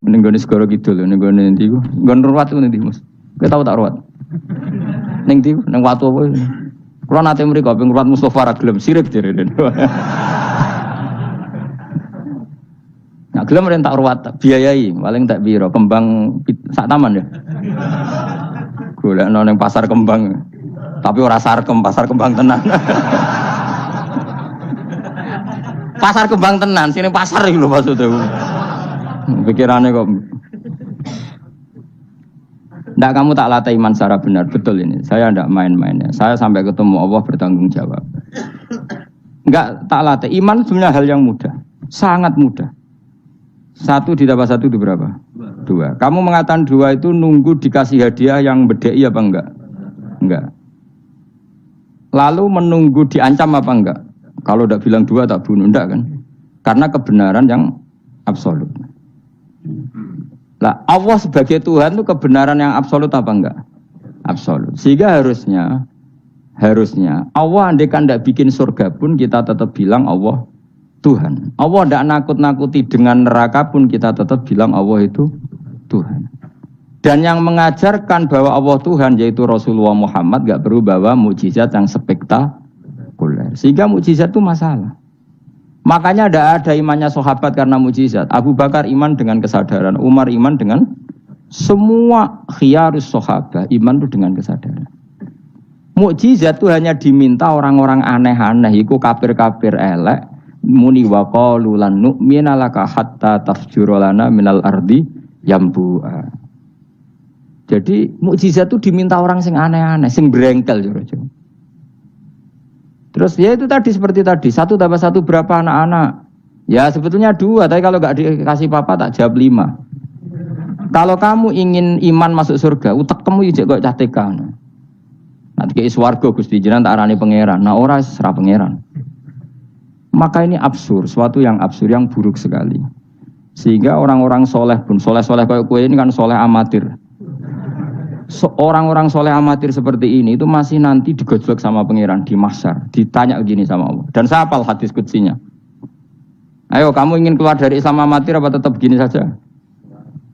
Ning gone segara kidul, ning gone ndi ku? Nggon ruwat ku ndi, Mas? Kowe tau tak ruwat? Ning ndi? Ning watu apa? Kulo nate mriko ping ruwat Mustofa ra gelem sirik jere. Nah, gelem ren tak ruwat, biayai, paling tak piro, kembang sak taman ya. Golekno ning pasar kembang. Tapi ora sarkem, pasar kembang tenan. Pasar kembang tenan, sini pasar iki lho maksudku. Pikirane kok. Ndak kamu tak latih iman secara benar, betul ini. Saya ndak main-main ya. Saya sampai ketemu Allah bertanggung jawab. Enggak tak latih. Iman sebenarnya hal yang mudah, sangat mudah. 1 ditambah 1 itu berapa? 2. Kamu mengatakan 2 itu nunggu dikasih hadiah yang bedai apa enggak? Enggak. Lalu menunggu diancam apa enggak? Kalau udah bilang 2 tak bunuh, enggak kan? Karena kebenaran yang absolut. Lah Allah sebagai Tuhan itu kebenaran yang absolut apa enggak? Absolut. Sehingga harusnya Allah andaikan tidak bikin surga pun kita tetap bilang Allah Tuhan. Allah tidak nakut-nakuti dengan neraka pun kita tetap bilang Allah itu Tuhan. Dan yang mengajarkan bahwa Allah Tuhan yaitu Rasulullah Muhammad gak perlu bawa mukjizat yang spektakuler. Sehingga mukjizat itu masalah. Makanya tidak ada imannya sahabat karena mukjizat. Abu Bakar iman dengan kesadaran, Umar iman dengan semua khiyarus sahabat iman itu dengan kesadaran. Mukjizat itu hanya diminta orang-orang aneh-aneh, iku kafir-kafir elek. Muni wa qalu lan nu'mina laka hatta tafjura lana minal ardi yambu'a. Jadi mukjizat itu diminta orang sing aneh-aneh, sing brengkel jero-jero. Terus ya itu tadi seperti tadi, 1 tambah 1 berapa anak-anak? Ya sebetulnya 2, tapi kalau enggak dikasih papa tak jawab 5. Kalau kamu ingin iman masuk surga, utek kamu jek kok cah TK. Nanti ke swarga Gusti jenengan tak arani pangeran. Nah ora serah pangeran. Maka ini absurd, suatu yang absurd, yang buruk sekali. Sehingga orang-orang soleh pun, soleh-soleh kayak kue ini kan soleh amatir. Orang-orang soleh amatir seperti ini itu masih nanti digojlok sama pangeran di mahsyar, ditanya begini sama Allah. Dan saya hafal hadis qudsinya. Ayo kamu ingin keluar dari Islam amatir apa tetap begini saja?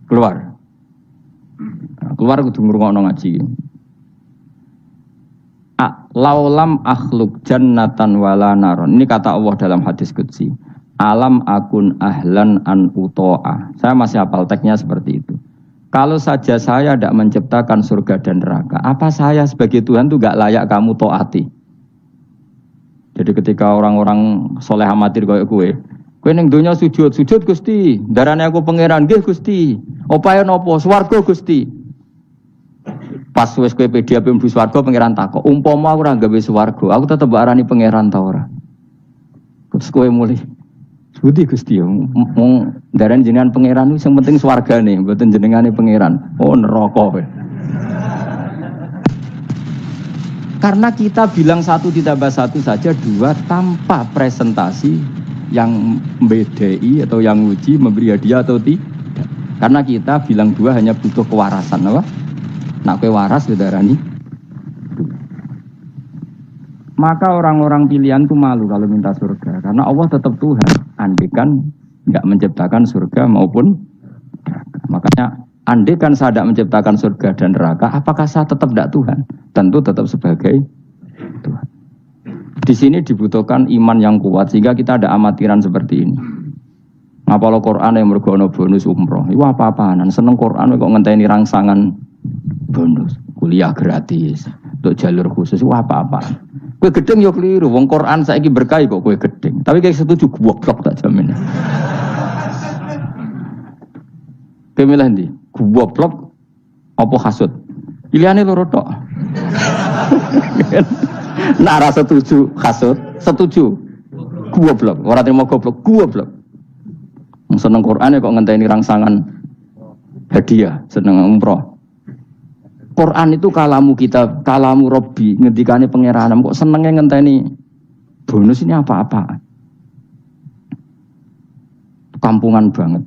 Keluar. Keluar kudu ngrungokno ngaji. Laulam akhluk jannatan wala naron. Ini kata Allah dalam hadis qudsi. Alam akun ahlan an uto'a. Saya masih hafal teksnya seperti itu. Kalau saja saya tidak menciptakan surga dan neraka, apa saya sebagai Tuhan itu gak layak kamu taati? Jadi ketika orang-orang soleh amatir kayak kue ning donya sujud Gusti, darane aku pangeran nggih Gusti. Opae napa? Swarga Gusti. Pas wis kowe pedi ape mlebu swarga pangeran takok, umpama aku ora gawe swarga, aku tetep arani pangeran ta ora? Terus kowe mulih. Budi Gusti yo, mung daran jenengan pangeran ku sing penting swargane, mboten jenengane pangeran. Oh neraka kowe. Karena kita bilang 1 ditambah 1 saja 2 tanpa presentasi yang membedai atau yang uji memberi hadiah atau tidak. Karena kita bilang 2 hanya butuh kewarasan, apa? Nak kowe waras didarani. Maka orang-orang pilihan itu malu kalau minta surga, karena Allah tetap Tuhan. Andikan enggak menciptakan surga maupun neraka. Makanya andikan saya tidak menciptakan surga dan neraka, apakah saya tetap tidak Tuhan? Tentu tetap sebagai Tuhan. Di sini dibutuhkan iman yang kuat sehingga kita ada amatiran seperti ini. Ngapalo Quran yang mergo ana bonus umroh. Iku apa-apaan, seneng Quran kok ngenteni rangsangan bonus, kuliah gratis, untuk jalur khusus, wah apa-apa. Kue gedeng yo keliru, wong Quran saiki berkah kok kue gedeng. Tapi kayak setuju goblok tak jamin. Pemilih ndi? Goblok apa hasud? Pilihane loro tok. Nak ra setuju hasud, setuju goblok. Ora terima goblok. Wong seneng Quran kok ngenteni rangsangan hadiah, seneng umroh. Quran itu kalamu kita, kalamu Robbi, ngendikane pangeran, kok senengnya ngenteni bonus ini apa-apa. Kampungan banget.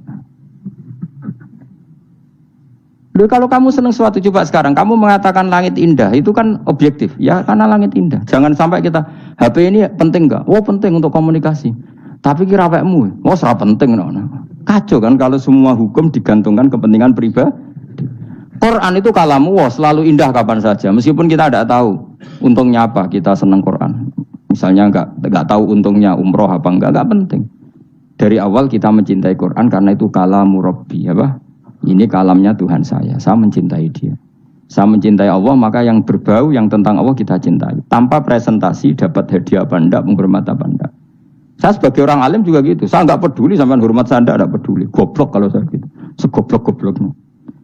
Loh, kalau kamu seneng suatu, coba sekarang kamu mengatakan langit indah, itu kan objektif, ya karena langit indah. Jangan sampai kita, HP ini penting enggak? Oh penting untuk komunikasi. Tapi kira awakmu, oh serap penting. Kacau kan kalau semua hukum digantungkan kepentingan pribadi. Quran itu kalamu selalu indah kapan saja. Meskipun kita tidak tahu untungnya apa kita senang Quran. Misalnya enggak tahu untungnya umroh apa enggak penting. Dari awal kita mencintai Quran karena itu kalamu Rabbi, apa? Ini kalamnya Tuhan saya mencintai dia. Saya mencintai Allah, maka yang berbau, yang tentang Allah kita cintai. Tanpa presentasi, dapat hadiah apa enggak, menghormat apa enggak. Saya sebagai orang alim juga gitu. Saya enggak peduli sampai hormat saya enggak peduli. Goblok kalau saya gitu. Segoblok-gobloknya.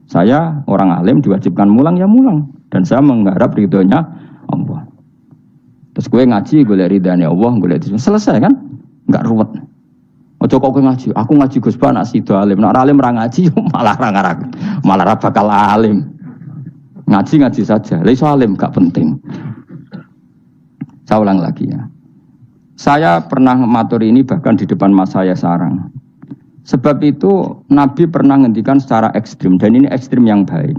Saya orang alim diwajibkan mulang, ya mulang. Dan saya mengharap ridhonya Allah. Terus gue ngaji, gue lihat ridhonya Allah, gue lihat itu. Selesai kan? Enggak ruwet. Ojo kok kowe ngaji, aku ngaji Gus Ba nak sida alim. Nek alim ra ngaji malah ra bakal alim. Ngaji saja. Lah iso alim gak penting. Saya ulang lagi ya. Saya pernah matur ini bahkan di depan mas saya sarang. Sebab itu Nabi pernah ngendikan secara ekstrim dan ini ekstrim yang baik.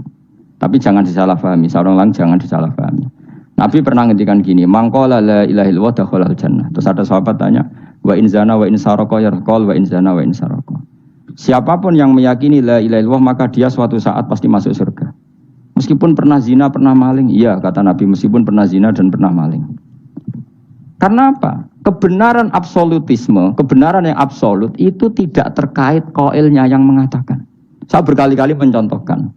Tapi jangan disalahpahami, sarang jangan disalahpahami. Nabi pernah ngendikan gini, mangqala la ilaha illallah dakhalal jannah. Terus ada sahabat tanya, wa in zana wa in saraka yarqal wa in zana wa in saraka. Siapapun yang meyakini la ilaha illallah maka dia suatu saat pasti masuk surga. Meskipun pernah zina, pernah maling. Iya, kata Nabi, meskipun pernah zina dan pernah maling. Karena apa? Kebenaran absolutisme, kebenaran yang absolut itu tidak terkait qailnya yang mengatakan. Saya berkali-kali mencontohkan.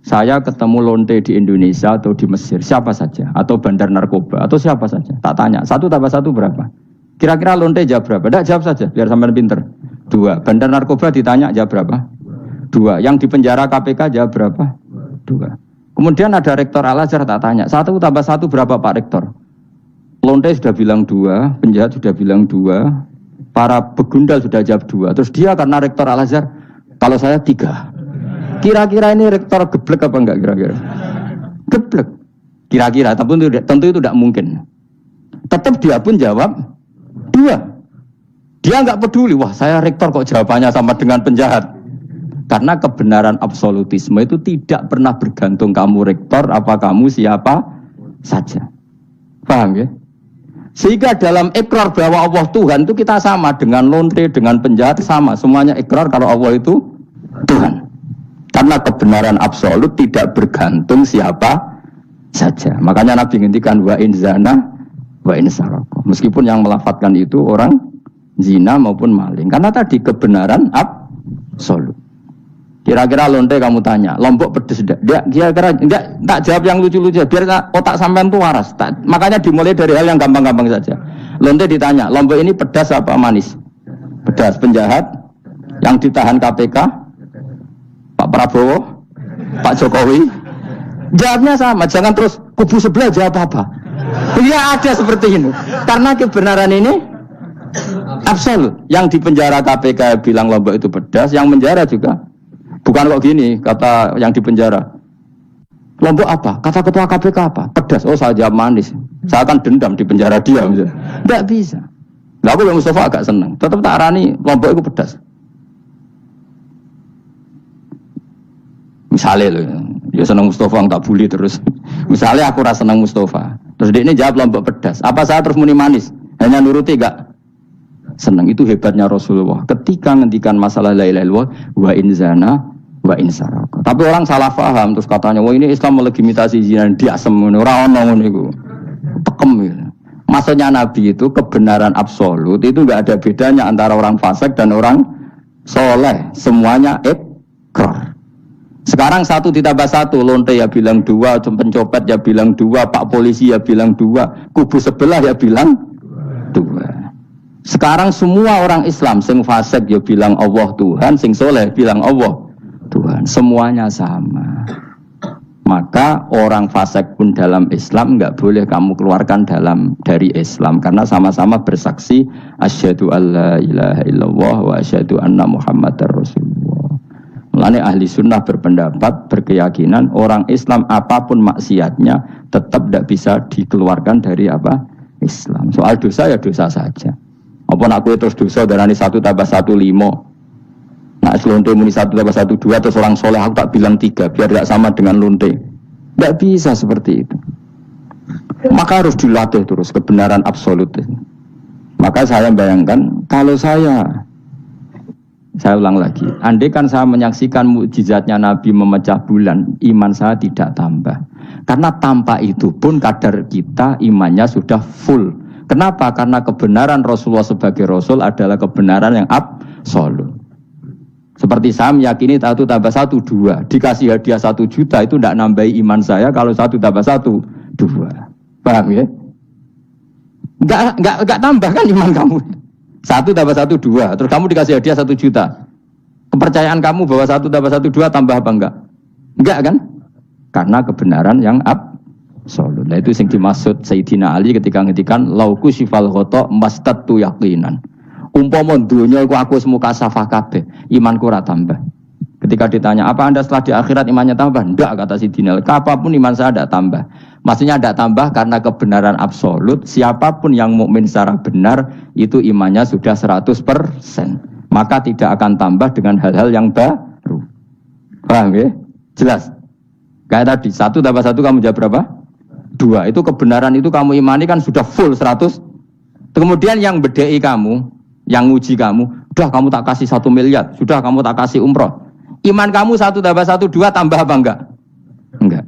Saya ketemu lonte di Indonesia atau di Mesir, siapa saja, atau bandar narkoba, atau siapa saja. Tak tanya, 1 tambah 1 berapa? Kira-kira lonte jawab berapa? Tidak, jawab saja, biar sampean pinter. 2. Bandar narkoba ditanya jawab berapa? 2. Yang di penjara KPK jawab berapa? 2. Kemudian ada rektor Al-Azhar tak tanya, 1 tambah 1 berapa Pak Rektor? Lonte sudah bilang 2, penjahat sudah bilang 2, para begundal sudah jawab 2. Terus dia karena rektor Al-Azhar, kalau saya 3. Kira-kira ini rektor geblek apa enggak kira-kira? Geblek. Kira-kira, tapi tentu itu tidak mungkin. Tetap dia pun jawab 2. Dia enggak peduli, wah saya rektor kok jawabannya sama dengan penjahat. Karena kebenaran absolutisme itu tidak pernah bergantung kamu rektor, apa kamu siapa saja. Paham ya? Sehingga dalam ikrar bahwa Allah Tuhan itu kita sama dengan lonte, dengan penjahat sama. Semuanya ikrar kalau Allah itu Tuhan. Karena kebenaran absolut tidak bergantung siapa saja. Makanya Nabi ngendikan wa in zana wa in saraka. Meskipun yang melafadzkan itu orang zina maupun maling. Karena tadi kebenaran absolut. Kira-kira lonte kamu tanya, Lombok pedes enggak? Kira-kira enggak, tak jawab yang lucu-lucu biar otak sampean tuh waras. Makanya dimulai dari hal yang gampang-gampang saja. Lonte ditanya, Lombok ini pedas apa manis? Pedas. Penjahat yang ditahan KPK Pak Prabowo, Pak Jokowi, jawabnya sama. Jangan terus kubu sebelah jawab apa. Ya ada seperti ini. Karena kebenaran ini absolut. Yang di penjara KPK bilang Lombok itu pedas, yang penjara juga. Bukan kok gini, kata yang di penjara. Lombok apa? Kata ketua KPK apa? Pedas. Oh saya jawab manis. Saya akan dendam di penjara dia. Tidak bisa. Lah aku yang Mustafa agak senang. Tetap tak arani Lombok itu pedas. Misalnya loh, ya senang Mustafa tak bully terus. Misalnya aku rasa senang Mustafa, terus dia ini jawab Lombok pedas. Apa saya terus muni manis? Hanya nuruti gak? Senang. Itu hebatnya Rasulullah. Ketika ngendikan masalah la ilaha illallah wa in zana wa in saraka. Tapi orang salah paham terus katanya, wah ini Islam melegitimasi zina, diasem ora ono ngono iku. Tekem gitu. Maksudnya Nabi itu kebenaran absolut itu enggak ada bedanya antara orang fasik dan orang soleh. Semuanya ikrar. Sekarang 1 ditambah 1, lonte ya bilang 2, pencopet ya bilang 2, Pak Polisi ya bilang 2, kubu sebelah ya bilang 2. Sekarang semua orang Islam, sing fasik ya bilang Allah Tuhan, sing soleh bilang Allah Tuhan. Semuanya sama. Maka orang fasik pun dalam Islam enggak boleh kamu keluarkan dari Islam. Karena sama-sama bersaksi, asyhadu alla ilaha illallah wa asyhadu anna muhammadar rasulullah. Mulane ahli sunnah berpendapat, berkeyakinan orang Islam apapun maksiatnya tetap tidak bisa dikeluarkan dari apa? Islam. Soal dosa ya dosa saja. Apa nak kowe terus dosa darani 1 tambah 1 5. Nak lonte muni 1 tambah 1 2 terus orang soleh aku tak bilang 3 biar tidak sama dengan lonte. Tidak bisa seperti itu. Maka harus dilatih terus kebenaran absolut. Maka saya bayangkan kalau saya Saya ulang lagi. Andai kan saya menyaksikan mukjizatnya Nabi memecah bulan, iman saya tidak tambah. Karena tanpa itu pun kadar kita imannya sudah full. Kenapa? Karena kebenaran Rasulullah sebagai Rasul adalah kebenaran yang absolut. Seperti saya meyakini 1 tambah 1 2. Dikasih hadiah 1 juta itu tidak nambahi iman saya kalau 1 tambah 1 2. Paham ya? Enggak tambah kan iman kamu. 1 tambah 1 2. Terus kamu dikasih hadiah 1 juta. Kepercayaan kamu bahwa 1 tambah 1 2 tambah apa enggak? Enggak kan? Karena kebenaran yang absolut. Nah itu yang dimaksud Sayyidina Ali ketika ngetikan lauku sifal khoto mastatu yaqinan. Umpama dunya iku aku semuka safah kabeh, imanku ora tambah. Ketika ditanya, apa Anda setelah di akhirat imannya tambah? Enggak, kata Sidina. Apapun iman saya tidak tambah. Maksudnya tidak tambah karena kebenaran absolut. Siapapun yang mukmin secara benar, itu imannya sudah 100%. Maka tidak akan tambah dengan hal-hal yang baru. Paham ya? Jelas? Kayak tadi, 1 tambah 1 kamu jawab berapa? 2. Itu kebenaran itu kamu imani kan sudah full 100. Kemudian yang bedai kamu, yang uji kamu, sudah kamu tak kasih 1 miliar, sudah kamu tak kasih umroh. Iman kamu 1 tambah 1 2 tambah apa enggak? Enggak.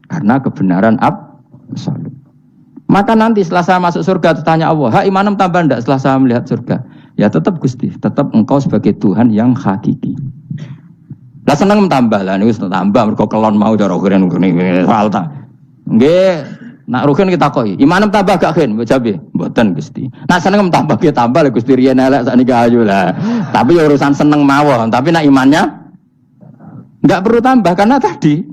Karena kebenaran absolut. Maka nanti setelah saya masuk surga tanya Allah, "Ha imanem tambah enggak setelah saya melihat surga?" Ya tetap Gusti, tetap engkau sebagai Tuhan yang hakiki. Lah seneng tambah lah niku tambah mergo kelon mau cara keren ngene soal ta. Nggih. Nak rugen kita koi, imanem tambah gak gen, jabe, mboten Gusti. Nak seneng tambah ge tambah lho Gusti riyen elek sakniki ayu lah. Tapi urusan seneng mawon, tapi nak imannya enggak perlu tambah karena tadi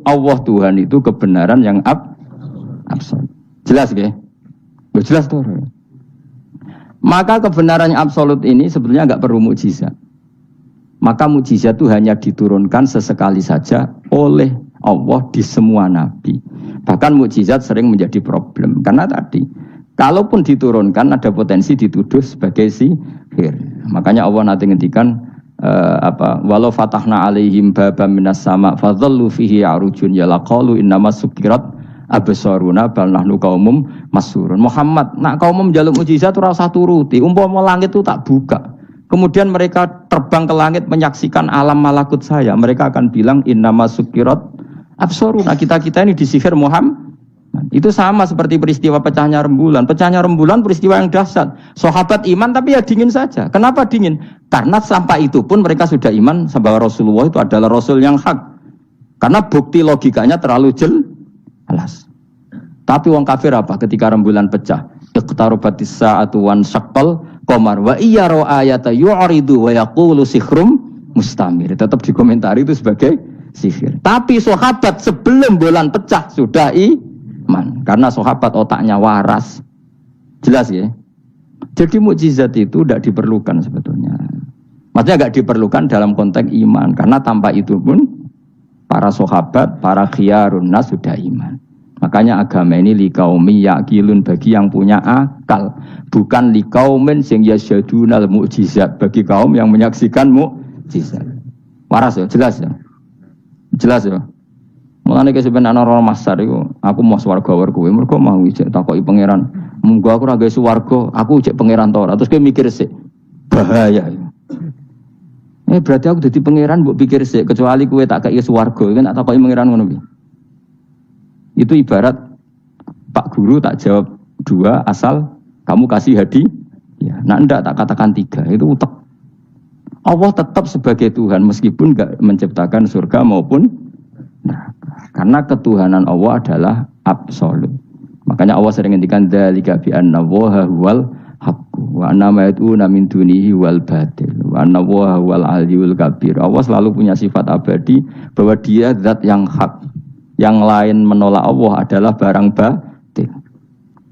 Allah Tuhan itu kebenaran yang absolut. Jelas nggih? Jelas toh. Maka kebenaran yang absolut ini sebenarnya enggak perlu mukjizat. Maka mukjizat itu hanya diturunkan sesekali saja oleh Allah di semua nabi. Bahkan mukjizat sering menjadi problem karena tadi kalaupun diturunkan ada potensi dituduh sebagai sihir. Makanya Allah nanti ngendikan walau fatahna alaihim babam minas sama fadhallu fihi arujun ya laqalu innamas sukirat absaruna bal nahnu qaumum masurun. Muhammad nak kaum njaluk mukjizat ora usah turuti. Umpama langit itu tak buka. Kemudian mereka terbang ke langit menyaksikan alam malakut saya. Mereka akan bilang innamas sukirat absaruna. Kita ini disihir Muhammad. Itu sama seperti peristiwa pecahnya rembulan. Pecahnya rembulan peristiwa yang dahsyat. Sahabat iman tapi ya dingin saja. Kenapa dingin? Karena sampai itu pun mereka sudah iman bahwa Rasulullah itu adalah Rasul yang hak. Karena bukti logikanya terlalu jelas. Tapi wong kafir apa? Ketika rembulan pecah, iqtarabatis sa'atu wan syaqqal qamar wa iyyaru ayata yu'ridu wa yaqulu sikhrum mustamir. Tetap dikomentari itu sebagai sihir. Tapi sahabat sebelum bulan pecah sudah iman. Karena sahabat otaknya waras. Jelas ya? Jadi mukjizat itu tidak diperlukan sebetulnya. Maksudnya tidak diperlukan dalam konteks iman. Karena tanpa itu pun para sahabat, para khiyarun nas sudah iman. Makanya agama ini liqaumi yaqilun bagi yang punya akal. Bukan liqaumin sing yasyadunal mukjizat bagi kaum yang menyaksikan mukjizat. Waras ya, jelas ya. Jelas ya. Mulane kesebenarnya ana masar iku, aku mau swarga war kowe, mergo mau ijek takoki pangeran. Munggo aku ora gawe swarga, aku ijek pangeran ta ora. Terus kowe mikir sik. Bahaya ya. Berarti aku dadi pangeran mbok pikir sik, kecuali kowe tak kei swarga, kan tak takoki pangeran ngono piye. Itu ibarat Pak Guru tak jawab 2 asal kamu kasih hadiah. Ya, nah enggak tak katakan 3, itu utek. Allah tetap sebagai Tuhan meskipun enggak menciptakan surga maupun neraka. Karena ketuhanan Allah adalah absolut. Makanya Allah sering ngendikan dzalika bi anna Allaha huwal haqqu wa anna ma yad'una min dunihi wal batil wa anna Allaha huwal aliyyul kabir. Allah selalu punya sifat abadi bahwa Dia zat yang hak. Yang lain menolak Allah adalah barang batil.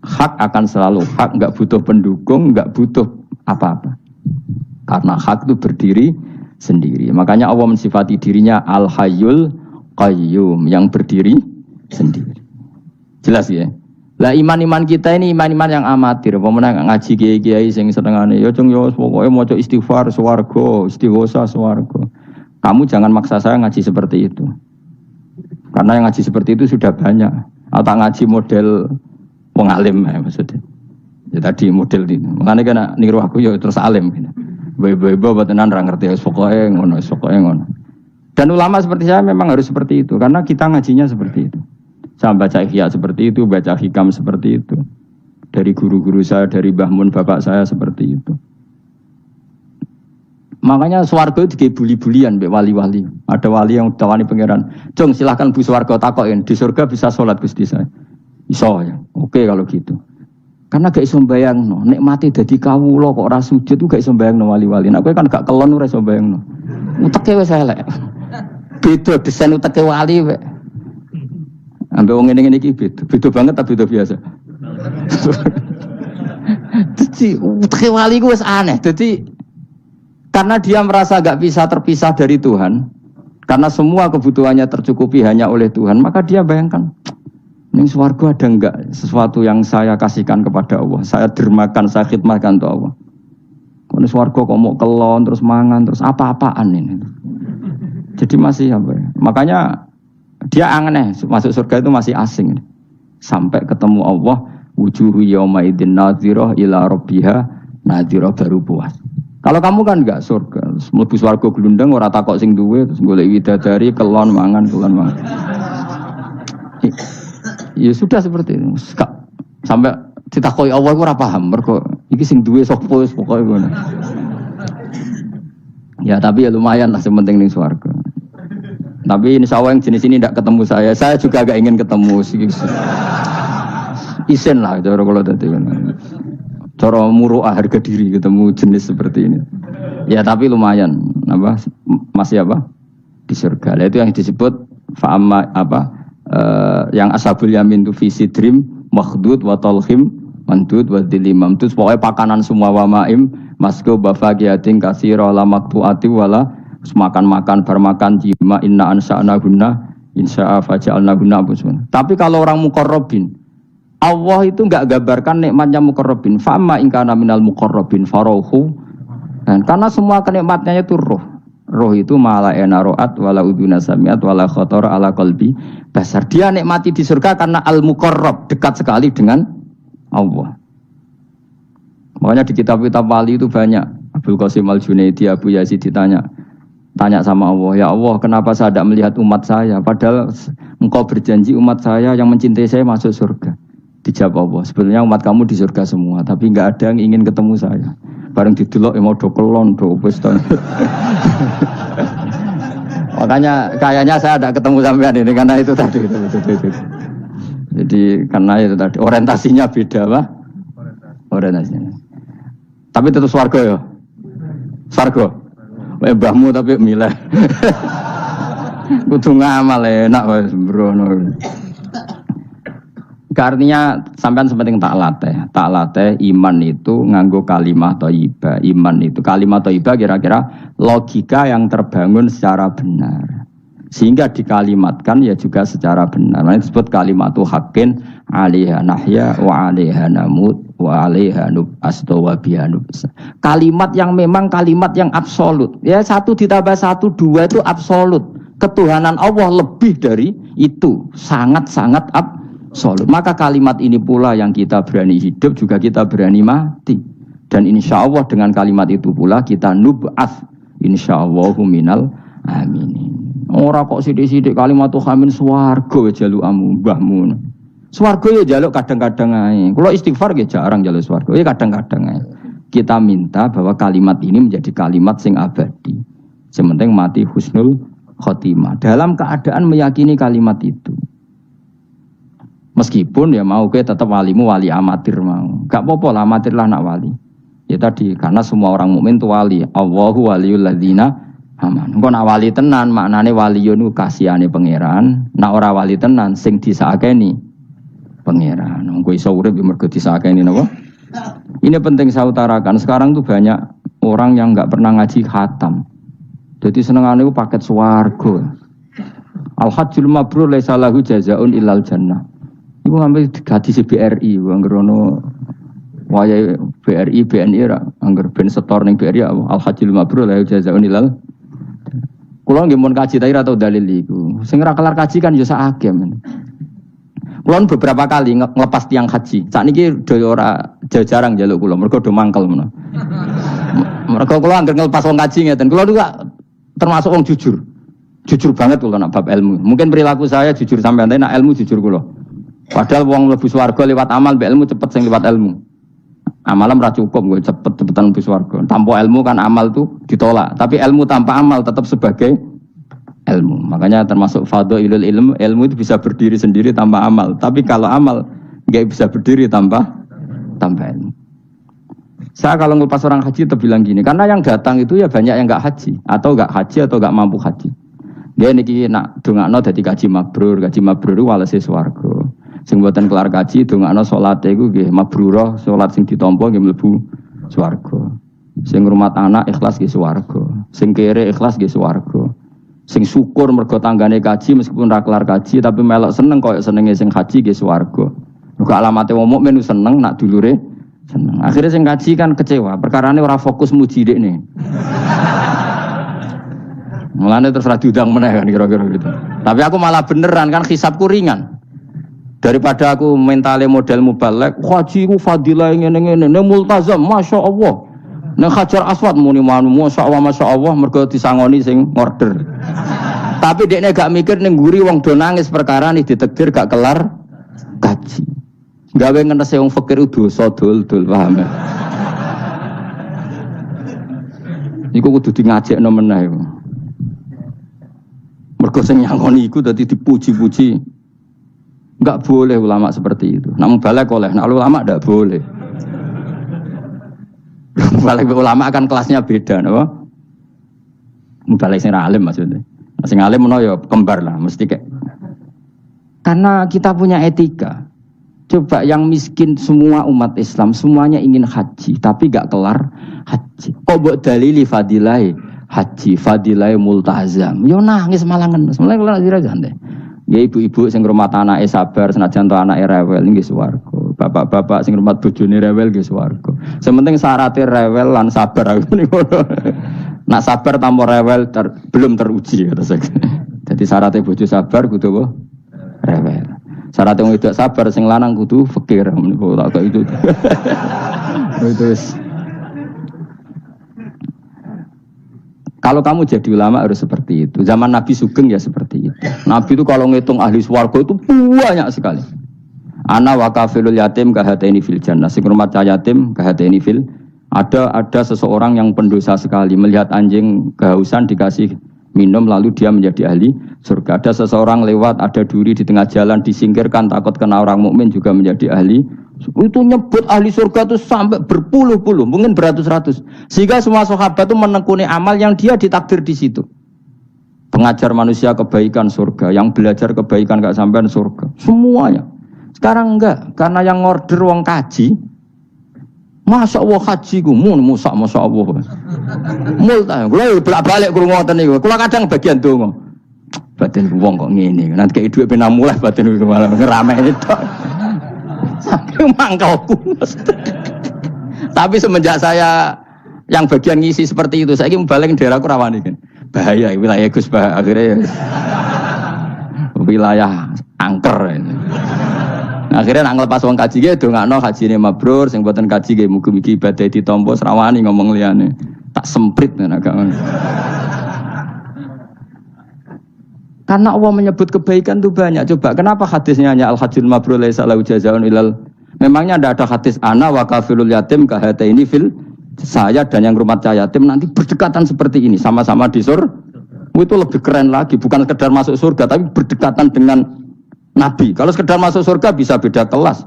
Hak akan selalu hak, enggak butuh pendukung, enggak butuh apa-apa. Karena hak itu berdiri sendiri. Makanya Allah mensifati dirinya Al-Hayyul Qayyum, yang berdiri sendiri. Jelas ya? Lah iman-iman kita ini iman-iman yang amatir. Pemenang ngaji kiai-kiai sing setengahane ya cung yo pokoke maca istighfar swarga, istighosa swarga. Kamu jangan maksa saya ngaji seperti itu. Karena yang ngaji seperti itu sudah banyak. Atau ngaji model pengalim ya, maksudnya. Ya tadi model itu. Makanya kan niru aku ya terus alim gitu. Bebo tenan ra ngerti pokoke ngono. Dan ulama seperti saya memang harus seperti itu karena kita ngajinya seperti itu. Saya baca ihya seperti itu, baca hikam seperti itu. Dari guru-guru saya, dari Mbah Mun bapak saya seperti itu. Makanya swarga itu dibuli-bulian mbek wali-wali. Ada wali yang tawani pangeran, "Jong, silahkan Bu swarga takokin, di surga bisa sholat Gusti saya." Iso ya. Oke kalau gitu. Karena gak iso mbayangno, nek mati dadi kawula kok ora sujud ku gak iso mbayangno wali-wali. Nek kowe kan gak kelon ora iso mbayangno. Uteke wis elek. Beda desain uteke wali wek. Ambek wong ngene-ngene iki beda banget ta beda biasa. Jadi uteke wali ku wis aneh. Jadi karena dia merasa gak bisa terpisah dari Tuhan, karena semua kebutuhannya tercukupi hanya oleh Tuhan, maka dia bayangkan, ning swarga ada enggak sesuatu yang saya kasihkan kepada Allah, saya dermakan, saya khidmatkan untuk Allah. Kalau swarga kok mau kelon, terus mangan, terus apa-apaan ini. Jadi masih apa ya? Makanya dia aneh, masuk surga itu masih asing. Sampai ketemu Allah, wujuhu yawma idzin nadhirah ila rabbiha nadhirah baru puas. Kalau kamu kan enggak surga, mlebu swarga glundang ora takok sing duwe terus golek widadari kelon mangan. Ya sudah seperti itu. Sampai ditakoki Allah iku ora paham, mergo iki sing duwe sapa wis pokoke ngono. Ya tapi ya lumayan lah sementing ning swarga. Tapi insyaallah yang jenis ini tidak ketemu saya juga agak ingin ketemu sih. Isen lah cara kalau dadi cara muruah harga diri ketemu jenis seperti ini. Ya tapi lumayan apa masih apa di surga. Itu yang disebut fa'amma apa yang ashabul yamin tu fi sidrim makhdud wa talhim mandud wa dilimam. Itu pokoknya pakanan semua wa ma'im masku bafaqiyatin katsira la maqtu'ati wala makan-makan bermakan jima inna ansa'na gunna insya'a faja'alna gunna. Tapi kalau orang muqarrabin Allah itu enggak gambarkan nikmatnya muqarrabin. Fa'amma in kana minal muqarrabin farauhu. Dan karena semua kenikmatnya itu roh. Roh itu mala ena ro'at wala uduna samiat wala khotor ala qalbi basar. Dia nikmati di surga karena al-muqarrab, dekat sekali dengan Allah. Makanya di kitab-kitab wali itu banyak. Abdul Qasim Al-Junaidi, Abu Yazid tanya sama Allah, "Ya Allah, kenapa saya tidak melihat umat saya? Padahal engkau berjanji umat saya yang mencintai saya masuk surga." Dijawab Allah, "Sebenarnya umat kamu di surga semua, tapi enggak ada yang ingin ketemu saya." Bareng didelok mau do kelon do wis to. Makanya kayaknya saya tidak ketemu sampean ini karena itu tadi itu. Jadi karena itu tadi orientasinya beda, Pak. Orientasinya. Tapi tetap swarga ya. Swarga. Mbahmu tapi milih. Kudu ngamal enak wae sembrono. Artinya sampean sepenting tak latih iman itu nganggo kalimat thayyibah. Iman itu kalimat thayyibah kira-kira logika yang terbangun secara benar. Sehingga dikalimatkan ya juga secara benar. Nah, disebut kalimatu haqqin 'alaiha nahya wa 'alaiha namut wa 'alaiha nub'astu wa biha nub'as. Kalimat yang memang kalimat yang absolut. Ya 1 ditambah 1 2 itu absolut. Ketuhanan Allah lebih dari itu, sangat-sangat absolut. Maka kalimat ini pula yang kita berani hidup juga kita berani mati. Dan insya Allah dengan kalimat itu pula kita nub'ats insyaallahu minal aminin. Ora kok sithik-sithik kalimat hamin swarga jaluk mbahmu. Swarga ya jaluk kadang-kadang ae. Kula istighfar nggih jarang jaluk swarga. Ya kadang-kadang ae. Kita minta bahwa kalimat ini menjadi kalimat sing abadi. Sementing mati husnul khotimah dalam keadaan meyakini kalimat itu. Meskipun ya mau ke tetap walimu wali amatir mau. Gak apa-apa lah amatir lah nak wali. Ya tadi karena semua orang mukmin itu wali. Allahu waliyul ladzina amanu. Engko nak wali tenan maknane waliyun ku kasihane pangeran. Nak ora wali tenan sing disakeni pangeran. Engko iso urip mergo disakeni napa? Ini penting saya utarakan. Sekarang tuh banyak orang yang enggak pernah ngaji khatam. Jadi senengane ku paket swarga. Al-hajjul mabrur laisa lahu jazaa'un illal jannah. Iku ngambil gaji BRI, anggerono waya BRI, BNI ra, angger ben setor ning BRI al-hajjul mabrur la jazaa'un ilal. Kula nggih mun kaji ta ora tau dalil iku. Sing ora kelar kaji kan ya sak agem. Kula beberapa kali ngelepas tiang haji. Sakniki do ora jarang njaluk kula, mergo do mangkel menawa. Mereka kula anggere ngelepas wong kaji ngeten. Kula niku termasuk wong jujur. Jujur banget kula nak bab ilmu. Mungkin perilaku saya jujur sampean, tapi nak ilmu jujur kula. Padahal wong mlebu swarga lewat amal, mbek ilmu cepet sing lewat ilmu. Amalan ora cukup gue cepet-cepetan mlebu swarga. Tanpa ilmu kan amal tuh ditolak, tapi ilmu tanpa amal tetap sebagai ilmu. Makanya termasuk fadhailul ilmu itu bisa berdiri sendiri tanpa amal. Tapi kalau amal enggak bisa berdiri tanpa ilmu. Saya kalau ngelepas orang haji itu bilang gini, karena yang datang itu ya banyak yang enggak haji atau enggak mampu haji. Dia niki nak dongakno dadi kaji mabrur walese swarga. Sing mboten kelar kaji dongakno salate iku nggih mabrurah, salat sing ditampa nggih mlebu swarga. Sing ngrumat anak ikhlas nggih swarga. Sing kere ikhlas nggih swarga. Sing syukur mergo tanggane kaji meskipun ra kelar kaji tapi melok seneng koyo senenge sing haji nggih swarga. Muga alamate wong mukmin seneng nak dulure seneng. Akhirnya sing kaji kan kecewa, perkarane ora fokus muji dekne. Mulane terus ra diundang meneh kan kira-kira gitu. Tapi aku malah beneran kan hisabku ringan. Daripada aku mentale model mubalek, haji ku fadilah ngene-ngene, ne multazam, masyaallah. Nek Hajar Aswad muni manu, masyaallah mergo disangoni sing order. Tapi dekne gak mikir ning nguri wong do nangis perkara nih ditakdir gak kelar kaji. Gawe ngenese wong fakir dosa dul-dul, paham ya? Iku kudu di ngajekno meneh iku. Mergo sing nyangoni iku dadi dipuji-puji. Enggak boleh ulama seperti itu. Namun balik oleh, nah ulama enggak boleh. Balik ulama kan kelasnya beda, no? Balik sing alim maksudnya. Sing alim menawa ya kembar lah, mesti kayak. Karena kita punya etika. Coba yang miskin semua umat Islam semuanya ingin haji, tapi enggak kelar haji. Kok mbok dalili fadilai haji, fadilai multazam. Yo nangis malah ngenes. Mulai kula dira jante. Ya ibu-ibu sing ngrumat anake sabar senajan to anake rewel nggih swarga. Bapak-bapak sing ngrumat bojone rewel nggih swarga. Sementing syaratnya rewel lan sabar aku niku. Nak sabar tanpa rewel belum teruji terus. Jadi syaratnya bojo sabar kudu apa? Rewel. Syaratnya wong wedok sabar sing lanang kudu fakir niku tak itu. Terus kalau kamu jadi ulama harus seperti itu. Zaman Nabi Sugeng ya seperti itu. Nabi itu kalau ngitung ahli swarga itu banyak sekali. Ana wa kafilul yatim kahataini fil jannah. Sing rumah yatim kahataini fil. Ada seseorang yang pendosa sekali melihat anjing kehausan dikasih minum lalu dia menjadi ahli surga. Ada seseorang lewat ada duri di tengah jalan disingkirkan takut kena orang mukmin juga menjadi ahli. Itu nyebut ahli surga itu sampai berpuluh-puluh, mungkin beratus-ratus. Sehingga semua sahabat itu menekuni amal yang dia ditakdir di situ. Pengajar manusia kebaikan surga, yang belajar kebaikan gak sampean surga. Semuanya. Sekarang enggak, karena yang order wong kaji. Masa Allah haji ku masa Allah. Multa, kula bolak-balik krungu ngoten niku. Kula kadang bagian donga. Batin wong kok ngene. Nanti kayak dhuwit penang mulai batin niku malah ngerameni tok. Saking mangkelku. Tapi semenjak saya yang bagian ngisi seperti itu, saya ingin balik daerahku rawani kan. Bahaya wilayah Gus bah akhirnya wilayah angker. Akhirnya nak ngelepas wong kaji ge dongakno hajine mabrur sing mboten kaji ge mugi-mugi ibadah ditampa srawani ngomong liyane. Tak semprit nek agak ngono. Karena Allah menyebut kebaikan itu banyak. Coba kenapa hadisnya hanya al-hajjul mabrur laisa lahu jazaa'un ilal. Memangnya tidak ada hadis ana wa kafilul yatim kahataini fil. Saya dan yang rumah yatim nanti berdekatan seperti ini sama-sama di surga. Itu lebih keren lagi, bukan sekedar masuk surga tapi berdekatan dengan Nabi. Kalau sekedar masuk surga bisa beda kelas.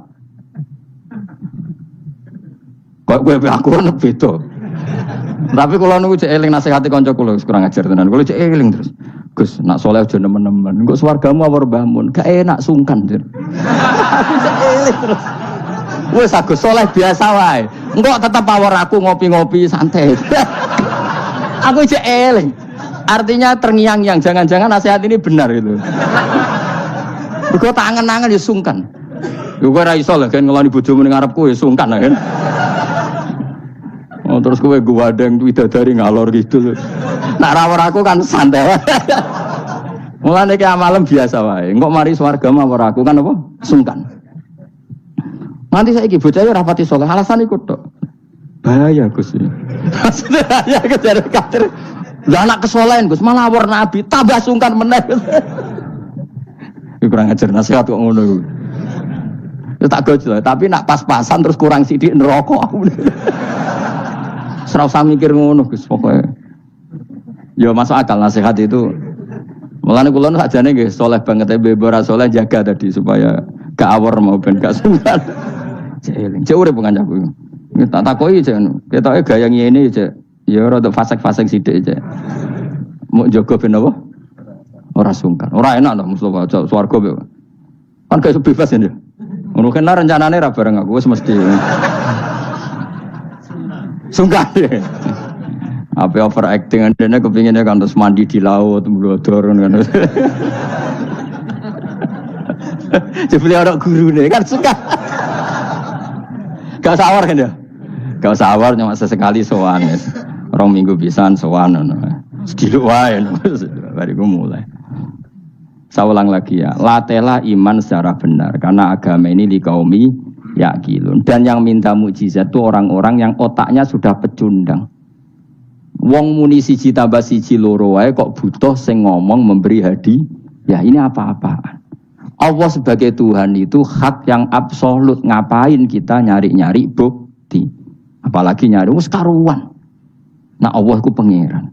Kok gue aku kan beda. Tapi kalau nunggu cek eling nasihati kanca kula kurang ajar tenan. Kalau cek eling terus. Gus, nak soleh aja nemen-nemen. Engko swargamu awar bangun. Gak enak sungkan, Dir. Aku cek eling terus. Wes Agus soleh biasa wae. Engko tetep awar aku ngopi-ngopi santai. Aku cek eling. Artinya terngiang-ngiang, jangan-jangan nasihat ini benar itu. Engko tak angen-angen ya sungkan. Yo kowe ora iso lho kan ngeloni bojomu ning ngarepku ya sungkan kan. Oh, terus kowe guwadeng widadari ngalor gitu. Nak rawor aku kan santai wae. Mulane iki amalem biasa wae. Engko mari swarga mawar aku kan apa? Sungkan. Nanti saiki bocah ora rapati saleh, alasan iku tok. Bahaya Gus. Maksudnya ya kejar kader. Lah anak kesolehan Gus, malah war nabi tambah sungkan meneh. Kurang ajar nasihat kok ngono. Ya tak gojo, tapi nak pas-pasan terus kurang sithik neraka. Ora usah mikir ngono Gus pokoke. Ya masuk akal nasihat itu. Mulane kula sakjane nggih saleh banget bebo ora saleh jaga tadi supaya gak awor mau ben gak sungkan. Cek urip kancaku. Tak takoki cek ketoke gaya ngene cek. Ya rada fasek-fasek sithik cek. Mau jaga ben apa? Ora sungkan. Ora enak to Mustofa swarga be. Kan gak bebas ya. Ngono kan rencanane ra bareng aku wis mesti. Sungkan. Apa overacting andene kepinginnya kan terus mandi di laut, blodor kan. Jebule ora gurune kan suka. Gak sawar kan ya? Gak sawar cuma sesekali sowan wis. 2 minggu pisan sowan ngono. Sediluk wae bariku mulai. Saya ulang lagi ya, latihlah iman secara benar karena agama ini liqaumi yaqilun. Dan yang minta mukjizat itu orang-orang yang otaknya sudah pecundang. Wong muni siji tambah siji loro wae kok butuh sing ngomong memberi hadiah. Ya ini apa-apaan. Allah sebagai Tuhan itu hak yang absolut. Ngapain kita nyari-nyari bukti? Apalagi nyari wis karuan. Nah Allah itu pangeran.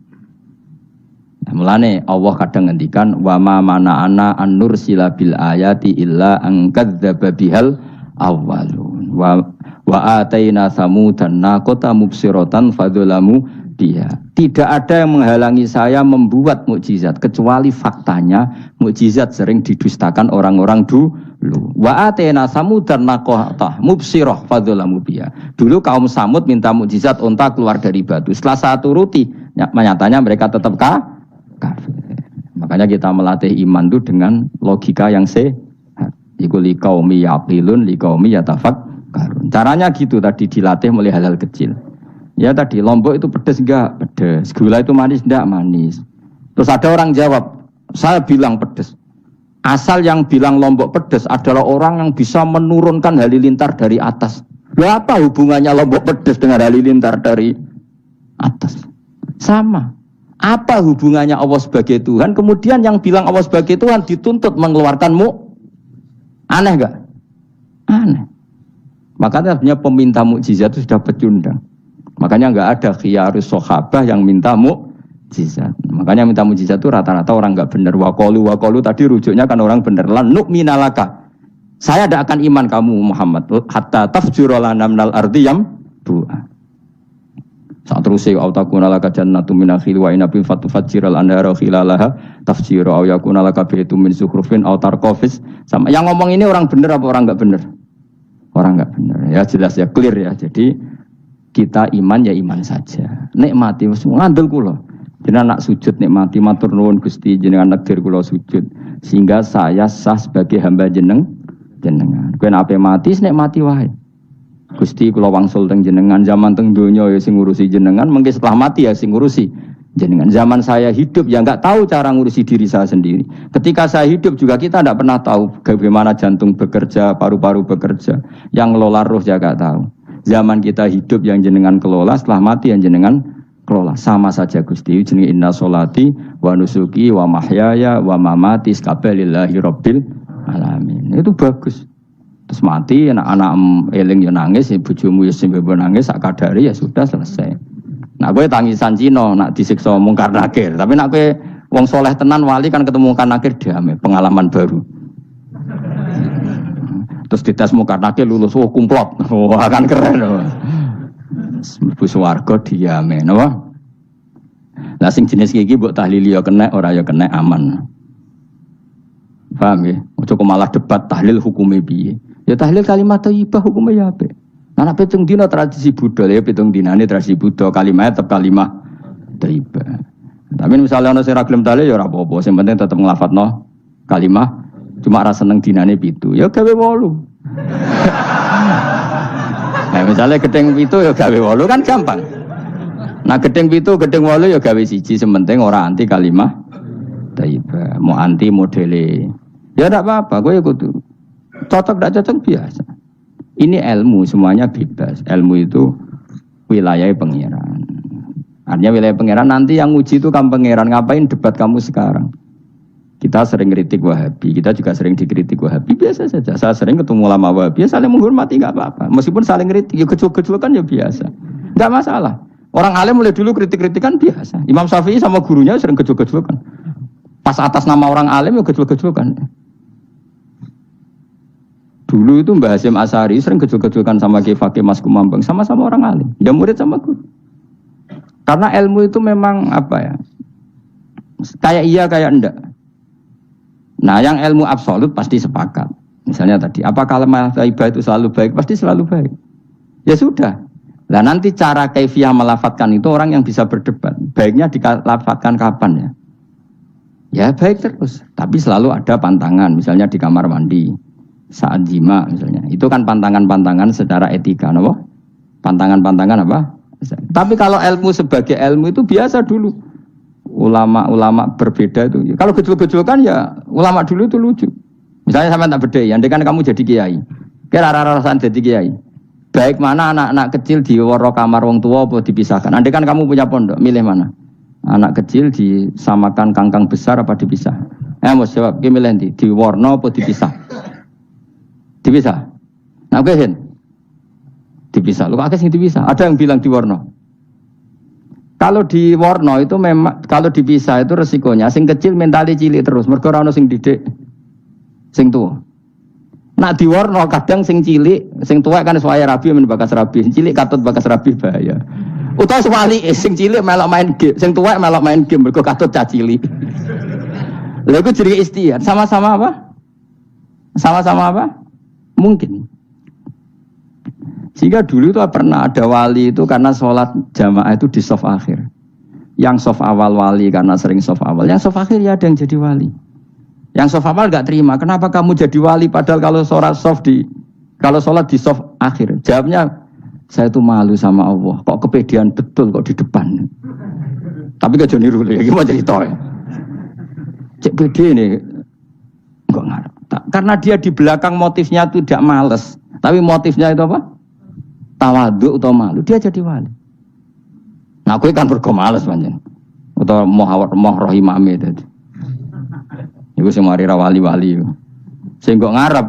Nah, mulane Allah kadang ngendikan wa ma mana'ana an nursila bil ayati illa an kadzdzaba bihal awwalun wa ataina samudan naqata mubsiratan fadzalamu dia. Tidak ada yang menghalangi saya membuat mukjizat kecuali faktanya mukjizat sering didustakan orang-orang dulu. Wa atena samudan naqata mubsirah fadzalamu biha. Dulu kaum Samud minta mukjizat unta keluar dari batu. Setelah saya turuti, nyatanya mereka tetap kafir. Makanya kita melatih iman itu dengan logika yang sehat. Iku liqaumi yaqilun liqaumi yatafakkarun. Caranya gitu tadi dilatih mulai hal-hal kecil. Ya tadi Lombok itu pedes enggak? Pedes. Gula itu manis enggak? Manis. Terus ada orang jawab, saya bilang pedes. Asal yang bilang Lombok pedes adalah orang yang bisa menurunkan halilintar dari atas. Ya apa hubungannya Lombok pedes dengan halilintar dari atas? Sama. Apa hubungannya Allah sebagai Tuhan? Kemudian yang bilang Allah sebagai Tuhan dituntut mengeluarkanmu? Aneh enggak? Aneh. Makanya sebenarnya peminta mukjizat itu sudah pecundang. Makanya enggak ada khiyarus sahabah yang minta mukjizat. Makanya minta mukjizat itu rata-rata orang enggak benar. Waqalu tadi rujuknya kan orang benar. Lan nu'minalaka. Saya tidak akan iman kamu Muhammad hatta tafjura lana minal ardi yambu'a. Saat terusé autakuna laka jannatu min akhil wa inabin fatufajjiral anhara khilalaha tafjira aw yakuna laka baytun min zukhrufin aw tarqafis. Sama yang ngomong ini orang benar apa orang enggak benar? Orang enggak benar. Ya jelas ya clear ya. Jadi kita iman ya iman saja. Nikmati wis ngandel kula. Jenengan nak sujud nikmati matur nuwun Gusti jenengan negdir kula sujud sehingga saya sah sebagai hamba jenengan. Kowe nek ape mati nikmati wae. Gusti kula wangsul teng jenengan zaman teng donya ya sing ngurusi jenengan, mengke setelah mati ya sing ngurusi jenengan. Zaman saya hidup ya enggak tahu cara ngurusi diri saya sendiri. Ketika saya hidup juga kita enggak pernah tahu bagaimana jantung bekerja, paru-paru bekerja. Yang ngelola roh ya enggak tahu. Zaman kita hidup yang jenengan kelola, setelah mati yang jenengan kelola. Sama saja Gusti, jenenge inna sholati wa nusuki wa mahyaya wa mamati lillahi rabbil alamin. Itu bagus. Terus mati anak-anak eling yo nangis, bojomu yo sing nangis sak kadare ya sudah selesai. Nak kowe tangisan Cina, nak disiksa mungkar nakir. Tapi nak kowe wong soleh tenan wali kan ketemu mungkar nakir damai, pengalaman baru. Terus dites mungkar nakir lulus kumplot. Wah kan keren loh. Mlebu swarga diame napa? Lah sing jenis iki mbok tahlili ya kena ora ya kena aman. Paham ya? Ojo malah debat tahlil hukume piye. Ya tahlil kalimat thayyibah hukume ya apik. Anak pitung dina tradisi Buddha ya pitung dinane tradisi Buddha kalimat tetap kalimat thayyibah. Tapi misalnya ana sing ra gelem tahlil ya ora apa-apa, sing penting tetep nglafadzno kalimat cuma ra seneng dinane 7. Ya gawe 8. Nah, misalnya gedeng 7 ya gawe 8 kan gampang. Nah gedeng 7, gedeng 8 ya gawe 1, sementing ora anti kalimat thayyibah, mau anti modele. Ya enggak apa-apa, kowe kudu cocok enggak cocok biasa. Ini ilmu semuanya bebas. Ilmu itu wilayah pangeran. Artinya wilayah pangeran nanti yang uji itu kamu pangeran. Ngapain debat kamu sekarang? Kita sering kritik Wahabi, kita juga sering dikritik Wahabi, biasa saja. Saya sering ketemu ulama Wahabi, saling menghormati nggak apa-apa. Meskipun saling kritik, ya gejol-gejol kan ya biasa, nggak masalah. Orang alim mulai dulu kritik-kritikan biasa. Imam Syafi'i sama gurunya sering gejol-gejol kan. Pas atas nama orang alim ya gejol-gejol kan. Dulu itu Mbah Hasyim Asy'ari sering gejol-gejolkan sama Ki Fakih Mas Kumambang, sama-sama orang alim, ya murid sama guru. Karena ilmu itu memang apa ya? Kayak iya kayak enggak. Nah, yang ilmu absolut pasti sepakat. Misalnya tadi, apakah lemah taibah itu selalu baik? Pasti selalu baik. Ya sudah. Nah, nanti cara kaifiyah melafatkan itu orang yang bisa berdebat. Baiknya dilafatkan kapan ya? Ya baik terus. Tapi selalu ada pantangan. Misalnya di kamar mandi, saat jima misalnya. Itu kan pantangan-pantangan secara etika. Apa? Pantangan-pantangan apa? Tapi kalau ilmu sebagai ilmu itu biasa dulu. Ulama-ulama berbeda itu. Kalau gejol-gejol kan ya ulama dulu itu lucu. Misalnya sama tak beda, andai kan kamu jadi kiai. Kira rara-rasan jadi kiai. Baik mana anak-anak kecil di waro kamar wong tua apa dipisahkan. Andai kan kamu punya pondok, milih mana? Anak kecil disamakan kangkang besar apa dipisah? Mau jawab, ki milih ndi? Di warna apa dipisah? Dipisah. Nah, oke, dipisah. Lu akeh sing dipisah. Ada yang bilang di warna. Kalau di warna itu memang kalau dipisah itu resikonya sing kecil mentali cilik terus mergo ora ono sing didik sing tuwa. Nak di warna kadang sing cilik, sing tuwa kan suwaya rabi men bakas rabi, sing cilik katut bakas rabi bahaya. Utawa sebalike sing cilik melok main game, sing tuwa melok main game mergo katut cah cilik. Lha iku jenenge istiad, sama-sama apa? Sama-sama apa? Mungkin. Sehingga dulu itu pernah ada wali itu karena sholat jamaah itu di sof akhir. Yang sof awal wali karena sering sof awal. Yang sof akhir ya ada yang jadi wali. Yang sof awal gak terima. Kenapa kamu jadi wali padahal kalau sholat di sof akhir? Jawabnya, saya itu malu sama Allah. Kok kepedean betul kok di depan. Tapi gak jadi niru ya. Gimana cerita ya? Cek pede ini. Enggak ngarep. Karena dia di belakang motifnya itu tidak males. Tapi motifnya itu apa? Tawaduk atau malu, dia jadi wali. Nah, aku kan bergo males panjen. Atau moh rohimame tadi. Iku sing mari ra wali-wali. Sing kok ngarep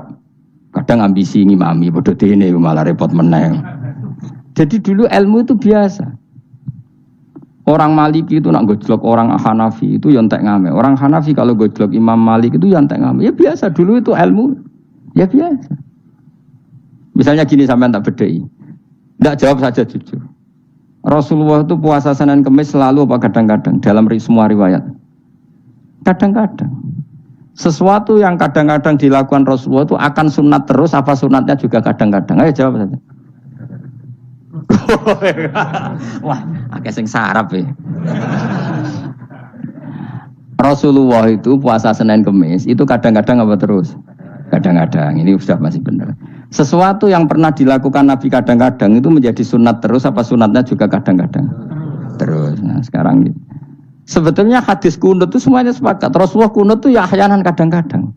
kadang ambisi ngimami padha dene malah repot meneh. Jadi dulu ilmu itu biasa. Orang Maliki itu nak gojlok orang Hanafi itu yang entek ngame. Orang Hanafi kalau gojlok Imam Malik itu yang entek ngame. Ya biasa dulu itu ilmu. Ya biasa. Misalnya gini sampean tak bedhei. Tidak jawab saja jujur. Rasulullah itu puasa Senin Kemis selalu apa kadang-kadang dalam semua riwayat. Kadang-kadang. Sesuatu yang kadang-kadang dilakukan Rasulullah itu akan sunat terus apa sunatnya juga kadang-kadang. Ayo jawab saja. Wah, akeh sing sarap ya. Rasulullah itu puasa Senin Kemis itu kadang-kadang apa terus? Kadang-kadang. Ini sudah masih benar. Sesuatu yang pernah dilakukan Nabi kadang-kadang itu menjadi sunat terus apa sunatnya juga kadang-kadang terus. Nah sekarang gitu. Sebetulnya hadis kunut itu semuanya sepakat. Rasulullah kunut itu ya ahyanan kadang-kadang.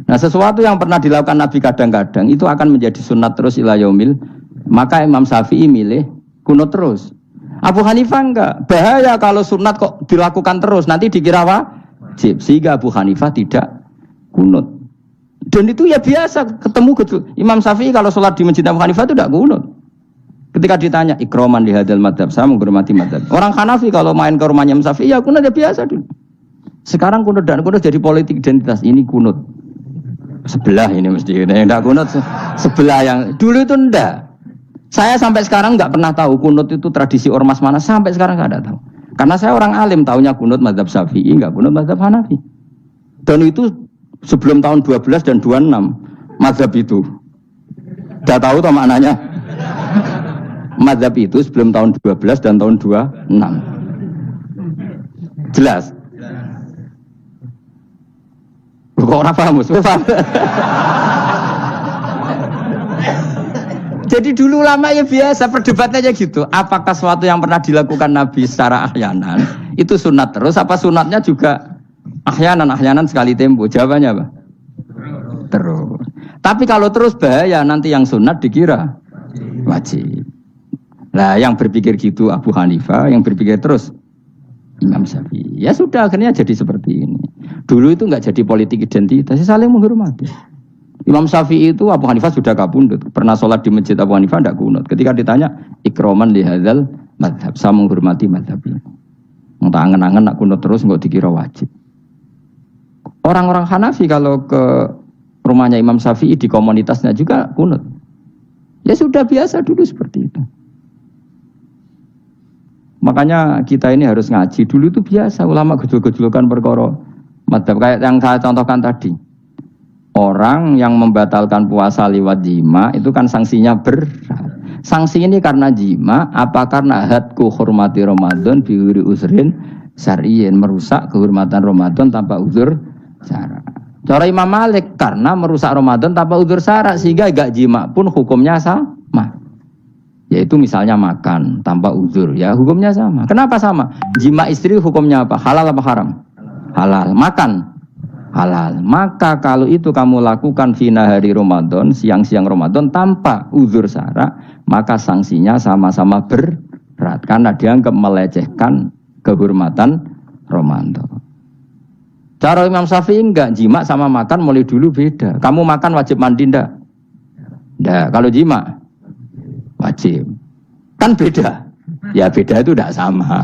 Nah sesuatu yang pernah dilakukan Nabi kadang-kadang itu akan menjadi sunat terus ila yaumil. Maka Imam Syafi'i milih kunut terus. Abu Hanifah enggak. Bahaya kalau sunat kok dilakukan terus nanti dikira wajib. Sehingga Abu Hanifah tidak kunut. Dan itu ya biasa ketemu gitu. Imam Syafi'i kalau sholat di masjid Abu Hanifah itu tidak kunut. Ketika ditanya ikroman di hadal madhab, saya menghormati madhab. Orang Hanafi kalau main ke rumahnya Imam Syafi'i ya kunut ya biasa dulu. Sekarang kunut dan kunut jadi politik identitas. Ini kunut sebelah ini mesti tidak kunut sebelah yang dulu itu enggak. Saya sampai sekarang nggak pernah tahu kunut itu tradisi ormas mana. Sampai sekarang nggak ada tahu. Karena saya orang alim tahunya kunut madhab Syafi'i nggak kunut madhab Hanafi. Dan itu sebelum tahun 12 dan 26 mazhab itu. Sudah tahu toh maknanya? Mazhab itu sebelum tahun 12 dan tahun 26. Jelas? Kok orang paham? Jadi dulu lama ya biasa perdebatannya gitu. Apakah sesuatu yang pernah dilakukan Nabi secara ahyanan itu sunat terus apa sunatnya juga ahyanan sekali tempo? Jawabannya apa? Terus. Tapi kalau terus bahaya nanti yang sunat dikira wajib. Nah, yang berpikir gitu Abu Hanifah, yang berpikir terus Imam Syafi'i. Ya sudah, akhirnya jadi seperti ini. Dulu itu nggak jadi politik identitas, saling menghormati. Imam Syafi'i itu Abu Hanifah sudah kabundut. Pernah sholat di masjid Abu Hanifah tidak kunut. Ketika ditanya, ikroman lihadzal madhab, saya menghormati madhab ini. Entah angen-angen nak kunut terus nggak dikira wajib. Orang-orang Hanafi kalau ke rumahnya Imam Syafi'i di komunitasnya juga kunut. Ya sudah biasa dulu seperti itu. Makanya kita ini harus ngaji. Dulu itu biasa ulama gejol-gejolokan perkara madhab kayak yang saya contohkan tadi. Orang yang membatalkan puasa lewat jima itu kan sanksinya berat. Sanksi ini karena jima, apa karena hadku hormati Ramadan biwiri uzrin syar'iyyin, merusak kehormatan Ramadan tanpa uzur syara'. Cara Imam Malik karena merusak Ramadan tanpa uzur syara' sehingga gak jima pun hukumnya sama. Yaitu misalnya makan tanpa uzur, ya hukumnya sama. Kenapa sama? Jima istri hukumnya apa? Halal apa haram? Halal. Makan? Halal. Maka kalau itu kamu lakukan fina hari Ramadan, siang-siang Ramadan tanpa uzur syara', maka sanksinya sama-sama berat. Karena dianggap melecehkan kehormatan Ramadan. Cara Imam Syafi'i enggak, jima sama makan mulai dulu beda. Kamu makan wajib mandi enggak? Enggak. Kalau jima wajib. Kan beda. Ya beda itu tidak sama.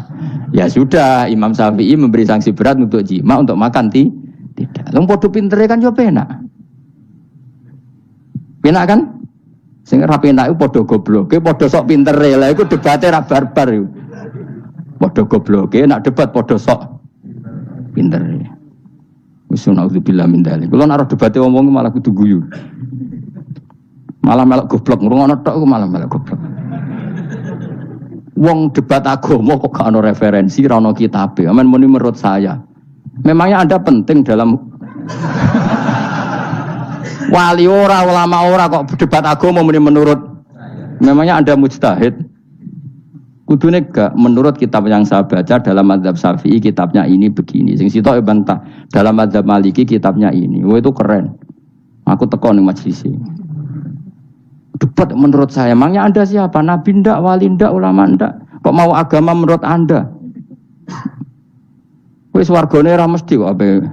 Ya sudah, Imam Syafi'i memberi sanksi berat untuk jima, untuk makan tidak. Yang podo pintere kan yo penak. Penak kan? Sing ora penak iku podo gobloke, podo sok pintere. Lah iku debate ra barbar iku. Podo gobloke, nak debat podo sok pintere. Wis naudzubillah min dzalik. Kulo nek debate wong malah kudu guyu. Malah melok goblok, ngrungokno tok ku malah melok goblok. Wong debat agama kok gak ono referensi, ra ono kitabe. Amen muni menurut saya. Memangnya Anda penting dalam wali ora, ulama ora kok debat agama muni menurut. Memangnya Anda mujtahid? Kudune gak menurut kitab yang saya baca dalam mazhab Syafi'i kitabnya ini begini. Sing sitok bantah dalam mazhab Maliki kitabnya ini. Wah itu keren. Aku teko ning majelis iki. Debat menurut saya, emangnya Anda siapa? Nabi ndak, wali ndak, ulama ndak? Kok mau agama menurut Anda? Wis wargane ora mesti kok ape.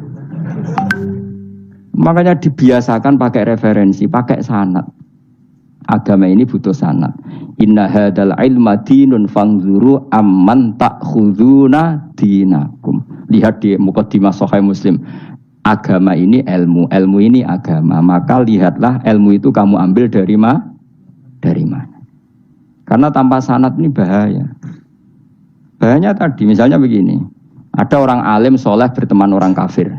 Makanya dibiasakan pakai referensi, pakai sanad. Agama ini butuh sanad. Inna hadzal ilma dinun fangzuru amman ta'khuduna dinakum. Lihat di muqaddimah Sahih Muslim. Agama ini ilmu, ilmu ini agama. Maka lihatlah ilmu itu kamu ambil dari mana? Karena tanpa sanad ini bahaya. Bahayanya tadi, misalnya begini. Ada orang alim soleh berteman orang kafir.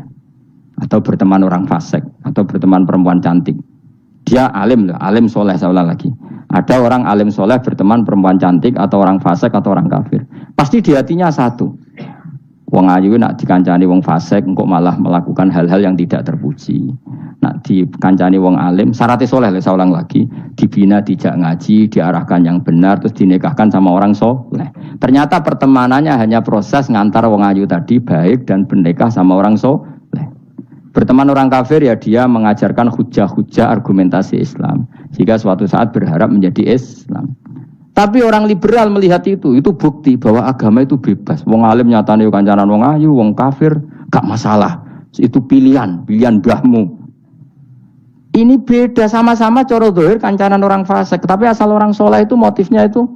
Atau berteman orang fasik. Atau berteman perempuan cantik. Dia alim loh, alim soleh saya ulang lagi. Ada orang alim soleh berteman perempuan cantik. Atau orang fasik atau orang kafir. Pasti di hatinya satu. Wong ayu nak dikancani wong fasik, engkau malah melakukan hal-hal yang tidak terpuji. Nak dikancani wong alim, syaratnya soleh, saya ulang lagi, dibina tidak ngaji, diarahkan yang benar, terus dinikahkan sama orang soleh. Ternyata pertemanannya hanya proses ngantar wong ayu tadi baik dan menikah sama orang soleh. Berteman orang kafir ya dia mengajarkan hujah-hujah argumentasi Islam, sehingga suatu saat berharap menjadi Islam. Tapi orang liberal melihat itu bukti bahwa agama itu bebas. Wong alim nyatane kancanan wong ayu, wong kafir gak masalah. Itu pilihan mbahmu. Ini beda, sama-sama cara zahir kancanan orang fasik, tapi asal orang soleh itu motifnya itu